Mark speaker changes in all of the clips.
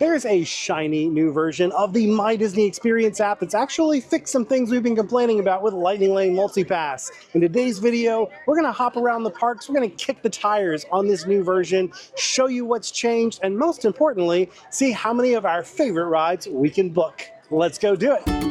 Speaker 1: There's a shiny new version of the My Disney Experience app that's actually fixed some things we've been complaining about with Lightning Lane Multipass. In today's video, we're going to hop around the parks, we're going to kick the tires on this new version, show you what's changed, and most importantly, see how many of our favorite rides we can book. Let's go do it.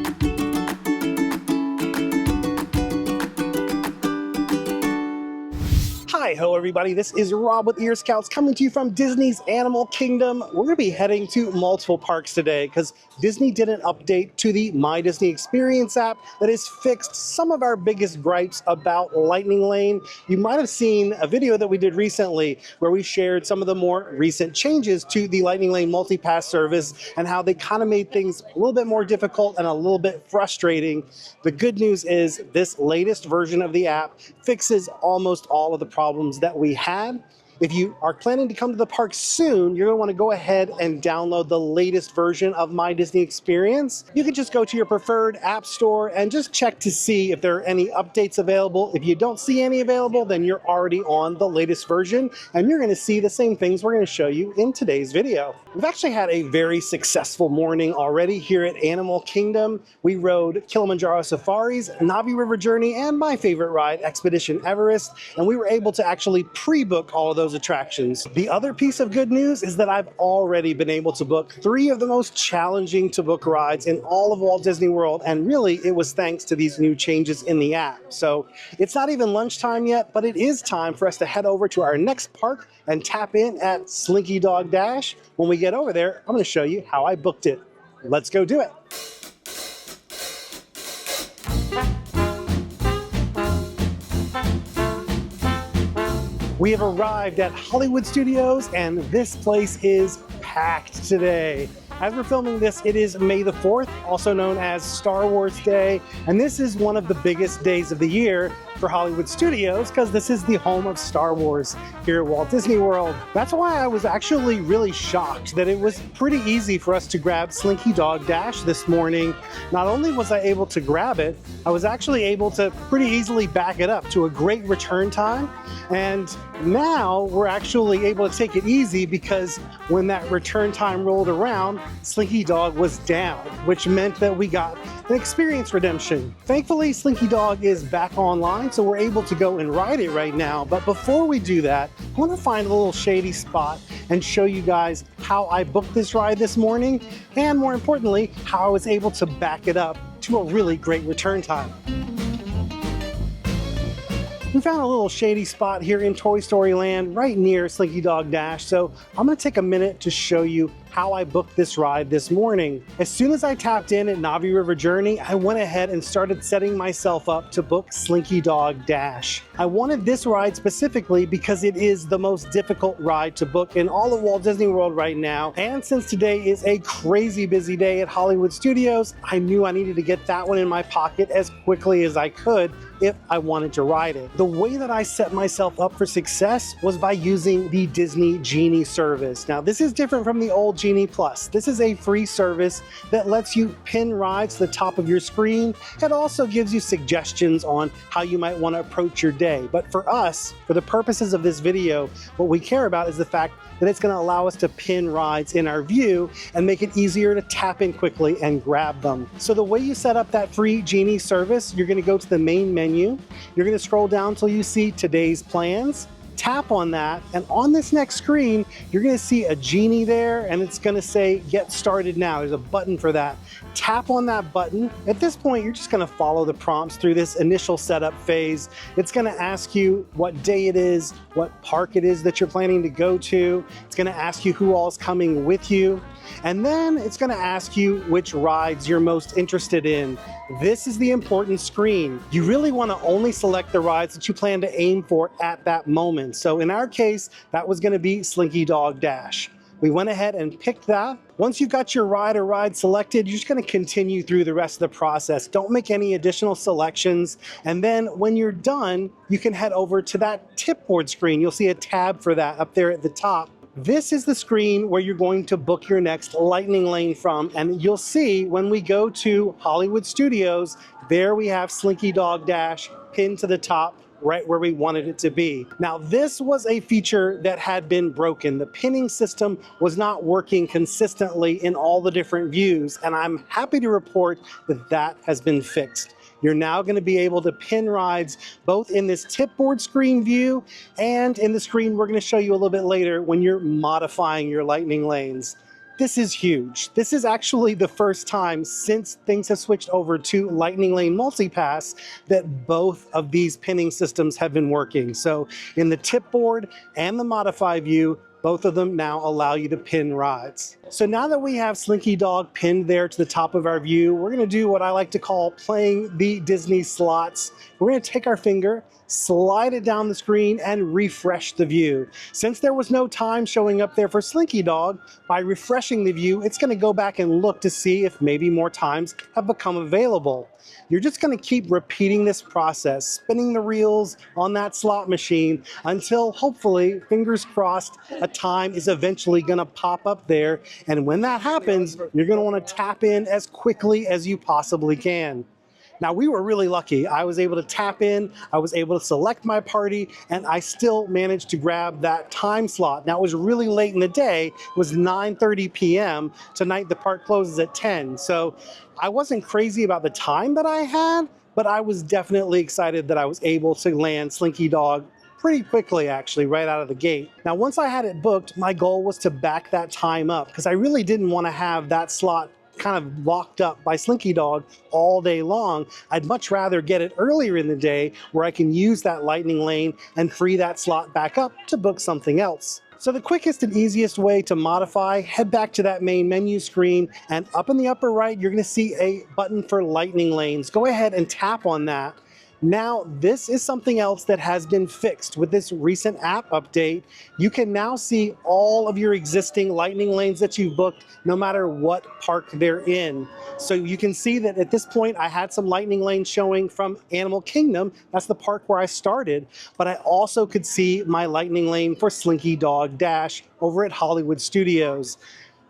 Speaker 1: Hi-ho everybody, this is Rob with Ear Scouts coming to you from Disney's Animal Kingdom. We're going to be heading to multiple parks today because Disney did an update to the My Disney Experience app that has fixed some of our biggest gripes about Lightning Lane. You might have seen a video that we did recently where we shared some of the more recent changes to the Lightning Lane Multipass service and how they kind of made things a little bit more difficult and a little bit frustrating. The good news is this latest version of the app fixes almost all of the problems that we had. If you are planning to come to the park soon, you're going to want to go ahead and download the latest version of My Disney Experience. You can just go to your preferred app store and just check to see if there are any updates available. If you don't see any available, then you're already on the latest version and you're going to see the same things we're going to show you in today's video. We've actually had a very successful morning already here at Animal Kingdom. We rode Kilimanjaro Safaris, Navi River Journey, and my favorite ride, Expedition Everest, and we were able to actually pre-book all of those attractions. The other piece of good news is that I've already been able to book 3 of the most challenging to book rides in all of Walt Disney World, and really it was thanks to these new changes in the app. So it's not even lunchtime yet, but it is time for us to head over to our next park and tap in at Slinky Dog Dash. When we get over there, I'm going to show you how I booked it. Let's go do it. We have arrived at Hollywood Studios and this place is packed today. As we're filming this, it is May the 4th, also known as Star Wars Day, and this is one of the biggest days of the year for Hollywood Studios because this is the home of Star Wars here at Walt Disney World. That's why I was actually really shocked that it was pretty easy for us to grab Slinky Dog Dash this morning. Not only was I able to grab it, I was actually able to pretty easily back it up to a great return time. And now we're actually able to take it easy because when that return time rolled around, Slinky Dog was down, which meant that we got an experience redemption. Thankfully, Slinky Dog is back online, so we're able to go and ride it right now. But before we do that, I want to find a little shady spot and show you guys how I booked this ride this morning, and more importantly, how I was able to back it up to a really great return time. We found a little shady spot here in Toy Story Land right near Slinky Dog Dash, so I'm going to take a minute to show you how I booked this ride this morning. As soon as I tapped in at Navi River Journey, I went ahead and started setting myself up to book Slinky Dog Dash. I wanted this ride specifically because it is the most difficult ride to book in all of Walt Disney World right now, and since today is a crazy busy day at Hollywood Studios, I knew I needed to get that one in my pocket as quickly as I could if I wanted to ride it. The way that I set myself up for success was by using the Disney Genie service. Now, this is different from the old Genie Plus. This is a free service that lets you pin rides to the top of your screen. It also gives you suggestions on how you might want to approach your day. But for us, for the purposes of this video, what we care about is the fact that it's going to allow us to pin rides in our view and make it easier to tap in quickly and grab them. So the way you set up that free Genie service, you're going to go to the main menu. You're going to scroll down till you see today's plans. Tap on that, and on this next screen, you're going to see a Genie there, and it's going to say Get Started Now. There's a button for that. Tap on that button. At this point, you're just going to follow the prompts through this initial setup phase. It's going to ask you what day it is, what park it is that you're planning to go to. It's going to ask you who all is coming with you. And then it's going to ask you which rides you're most interested in. This is the important screen. You really want to only select the rides that you plan to aim for at that moment. So in our case, that was going to be Slinky Dog Dash. We went ahead and picked that. Once you've got your ride or ride selected, you're just going to continue through the rest of the process. Don't make any additional selections. And then when you're done, you can head over to that tip board screen. You'll see a tab for that up there at the top. This is the screen where you're going to book your next Lightning Lane from, and you'll see when we go to Hollywood Studios, there we have Slinky Dog Dash pinned to the top right where we wanted it to be. Now, this was a feature that had been broken. The pinning system was not working consistently in all the different views, and I'm happy to report that that has been fixed. You're now going to be able to pin rides both in this tipboard screen view and in the screen we're going to show you a little bit later when you're modifying your lightning lanes. This is huge. This is actually the first time since things have switched over to Lightning Lane Multipass that both of these pinning systems have been working. So in the tipboard and the modify view, both of them now allow you to pin rides. So now that we have Slinky Dog pinned there to the top of our view, we're gonna do what I like to call playing the Disney slots. We're gonna take our finger, slide it down the screen, and refresh the view. Since there was no time showing up there for Slinky Dog, by refreshing the view, it's gonna go back and look to see if maybe more times have become available. You're just gonna keep repeating this process, spinning the reels on that slot machine until hopefully, fingers crossed, a time is eventually gonna pop up there. And when that happens, you're gonna wanna tap in as quickly as you possibly can. Now, we were really lucky. I was able to tap in, I was able to select my party, and I still managed to grab that time slot. Now, it was really late in the day. It was 9:30 p.m. Tonight, the park closes at 10. So I wasn't crazy about the time that I had, but I was definitely excited that I was able to land Slinky Dog pretty quickly, actually, right out of the gate. Now, once I had it booked, my goal was to back that time up because I really didn't want to have that slot kind of locked up by Slinky Dog all day long. I'd much rather get it earlier in the day where I can use that lightning lane and free that slot back up to book something else. So the quickest and easiest way to modify, head back to that main menu screen, and up in the upper right, you're gonna see a button for lightning lanes. Go ahead and tap on that. Now, this is something else that has been fixed with this recent app update. You can now see all of your existing lightning lanes that you've booked, no matter what park they're in. So you can see that at this point, I had some lightning lanes showing from Animal Kingdom. That's the park where I started. But I also could see my lightning lane for Slinky Dog Dash over at Hollywood Studios.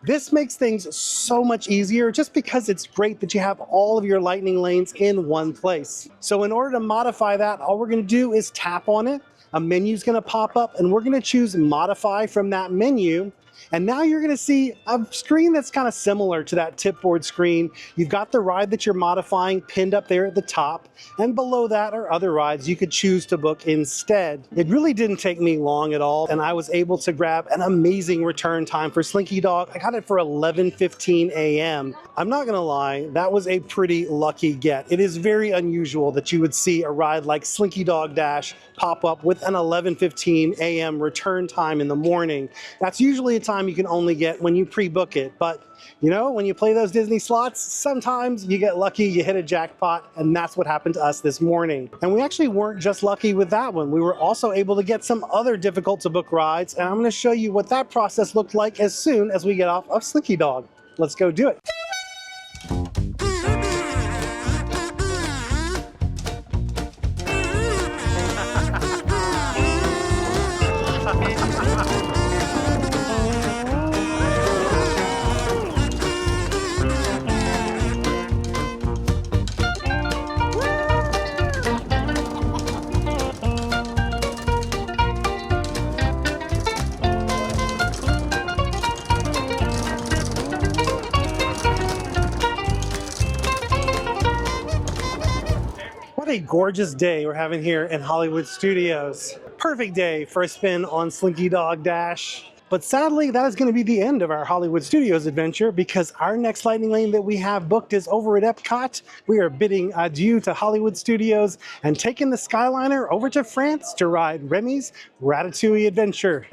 Speaker 1: This makes things so much easier just because it's great that you have all of your lightning lanes in one place. So in order to modify that, all we're gonna do is tap on it. A menu's gonna pop up and we're gonna choose modify from that menu. And now you're gonna see a screen that's kind of similar to that tipboard screen. You've got the ride that you're modifying pinned up there at the top, and below that are other rides you could choose to book instead. It really didn't take me long at all, and I was able to grab an amazing return time for Slinky Dog. I got it for 11:15 a.m. I'm not gonna lie, that was a pretty lucky get. It is very unusual that you would see a ride like Slinky Dog Dash pop up with an 11:15 a.m. return time in the morning. That's usually a time you can only get when you pre-book it, but you know, when you play those Disney slots, sometimes you get lucky, you hit a jackpot, and that's what happened to us this morning. And we actually weren't just lucky with that one. We were also able to get some other difficult to book rides, and I'm gonna show you what that process looked like as soon as we get off of Slinky Dog. Let's go do it. What a gorgeous day we're having here in Hollywood Studios. Perfect day for a spin on Slinky Dog Dash. But sadly, that is going to be the end of our Hollywood Studios adventure because our next lightning lane that we have booked is over at Epcot. We are bidding adieu to Hollywood Studios and taking the Skyliner over to France to ride Remy's Ratatouille Adventure.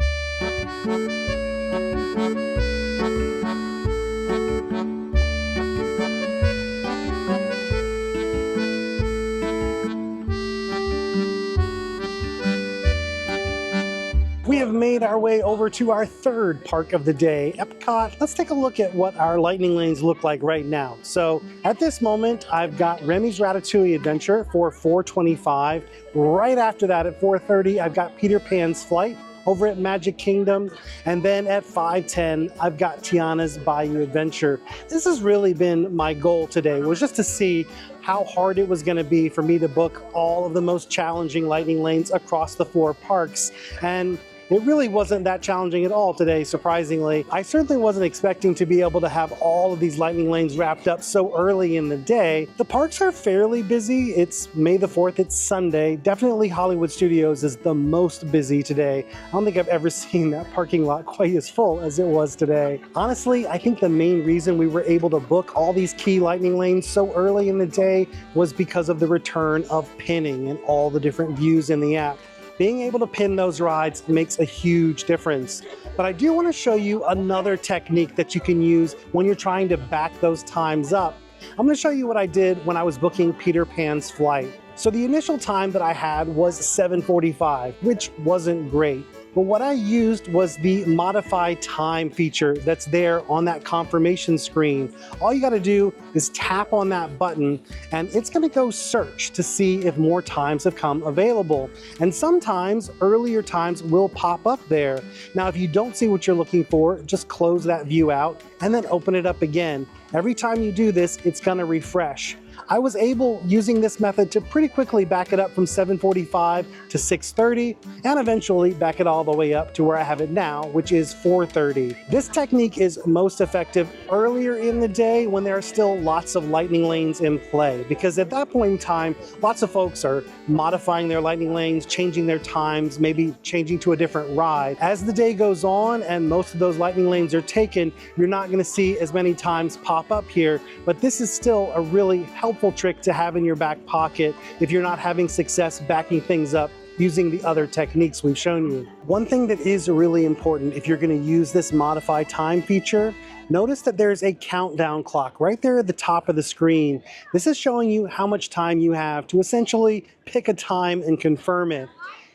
Speaker 1: We have made our way over to our third park of the day, Epcot. Let's take a look at what our lightning lanes look like right now. So at this moment, I've got Remy's Ratatouille Adventure for $4.25. Right after that at $4.30, I've got Peter Pan's Flight over at Magic Kingdom. And then at 5:10, I've got Tiana's Bayou Adventure. This has really been my goal today, was just to see how hard it was going to be for me to book all of the most challenging lightning lanes across the 4 parks. And it really wasn't that challenging at all today, surprisingly. I certainly wasn't expecting to be able to have all of these lightning lanes wrapped up so early in the day. The parks are fairly busy. It's May the 4th, it's Sunday. Definitely Hollywood Studios is the most busy today. I don't think I've ever seen that parking lot quite as full as it was today. Honestly, I think the main reason we were able to book all these key lightning lanes so early in the day was because of the return of pinning and all the different views in the app. Being able to pin those rides makes a huge difference. But I do want to show you another technique that you can use when you're trying to back those times up. I'm going to show you what I did when I was booking Peter Pan's flight. So the initial time that I had was 7:45, which wasn't great. But what I used was the modify time feature that's there on that confirmation screen. All you gotta do is tap on that button and it's gonna go search to see if more times have come available. And sometimes earlier times will pop up there. Now, if you don't see what you're looking for, just close that view out and then open it up again. Every time you do this, it's gonna refresh. I was able, using this method, to pretty quickly back it up from 7:45 to 6:30 and eventually back it all the way up to where I have it now, which is 4:30. This technique is most effective earlier in the day when there are still lots of lightning lanes in play, because at that point in time, lots of folks are modifying their lightning lanes, changing their times, maybe changing to a different ride. As the day goes on and most of those lightning lanes are taken, you're not going to see as many times pop up here, but this is still a really helpful trick to have in your back pocket if you're not having success backing things up using the other techniques we've shown you. One thing that is really important if you're going to use this modify time feature, notice that there's a countdown clock right there at the top of the screen. This is showing you how much time you have to essentially pick a time and confirm it.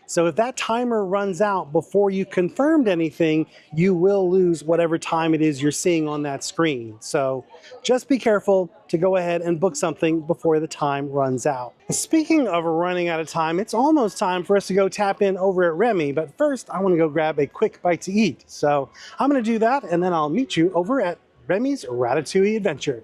Speaker 1: So if that timer runs out before you confirmed anything, you will lose whatever time it is you're seeing on that screen. So just be careful to go ahead and book something before the time runs out. Speaking of running out of time, it's almost time for us to go tap in over at Remy, but first I want to go grab a quick bite to eat. So I'm going to do that and then I'll meet you over at Remy's Ratatouille Adventure.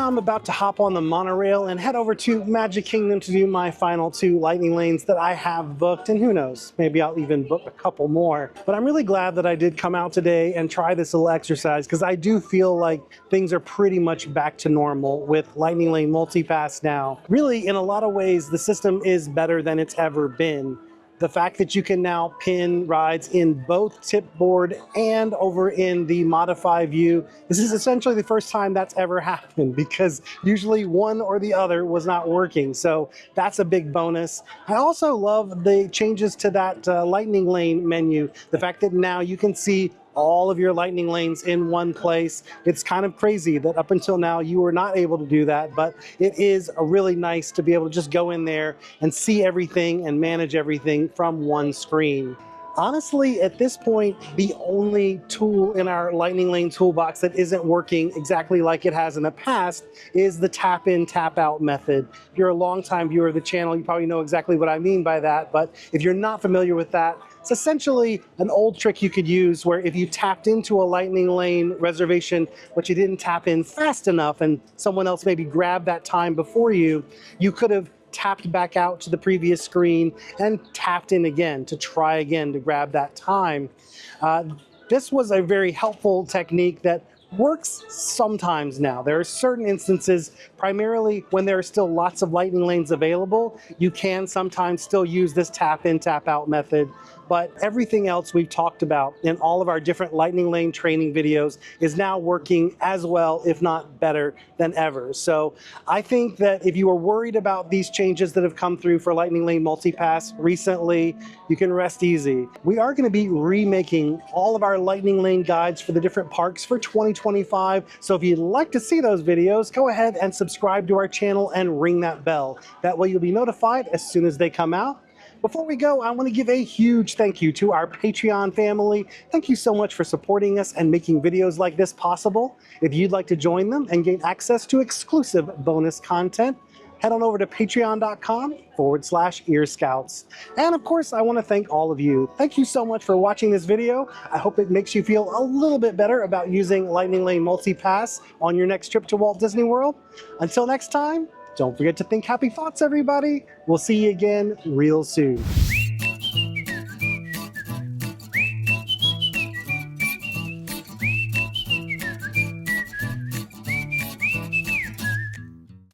Speaker 1: I'm about to hop on the monorail and head over to Magic Kingdom to do my final 2 lightning lanes that I have booked, and who knows, maybe I'll even book a couple more. But I'm really glad that I did come out today and try this little exercise, because I do feel like things are pretty much back to normal with Lightning Lane MultiPass now. Really, in a lot of ways, the system is better than it's ever been. The fact that you can now pin rides in both tipboard and over in the modify view, this is essentially the first time that's ever happened, because usually one or the other was not working. So that's a big bonus. I also love the changes to that lightning lane menu. The fact that now you can see all of your lightning lanes in one place. It's kind of crazy that up until now you were not able to do that, but it is really nice to be able to just go in there and see everything and manage everything from one screen. Honestly, at this point, the only tool in our lightning lane toolbox that isn't working exactly like it has in the past is the tap in, tap out method. If you're a longtime viewer of the channel, you probably know exactly what I mean by that, but if you're not familiar with that, it's essentially an old trick you could use where if you tapped into a lightning lane reservation, but you didn't tap in fast enough and someone else maybe grabbed that time before you, you could have tapped back out to the previous screen and tapped in again to try again to grab that time. This was a very helpful technique that works sometimes now. There are certain instances, primarily when there are still lots of lightning lanes available, you can sometimes still use this tap in, tap out method. But everything else we've talked about in all of our different lightning lane training videos is now working as well, if not better than ever. So I think that if you were worried about these changes that have come through for Lightning Lane MultiPass recently, you can rest easy. We are going to be remaking all of our lightning lane guides for the different parks for 2020. 2025. So if you'd like to see those videos, go ahead and subscribe to our channel and ring that bell. That way you'll be notified as soon as they come out. Before we go, I want to give a huge thank you to our Patreon family. Thank you so much for supporting us and making videos like this possible. If you'd like to join them and gain access to exclusive bonus content, head on over to patreon.com/earscouts. And of course, I want to thank all of you. Thank you so much for watching this video. I hope it makes you feel a little bit better about using Lightning Lane Multi-Pass on your next trip to Walt Disney World. Until next time, don't forget to think happy thoughts, everybody. We'll see you again real soon.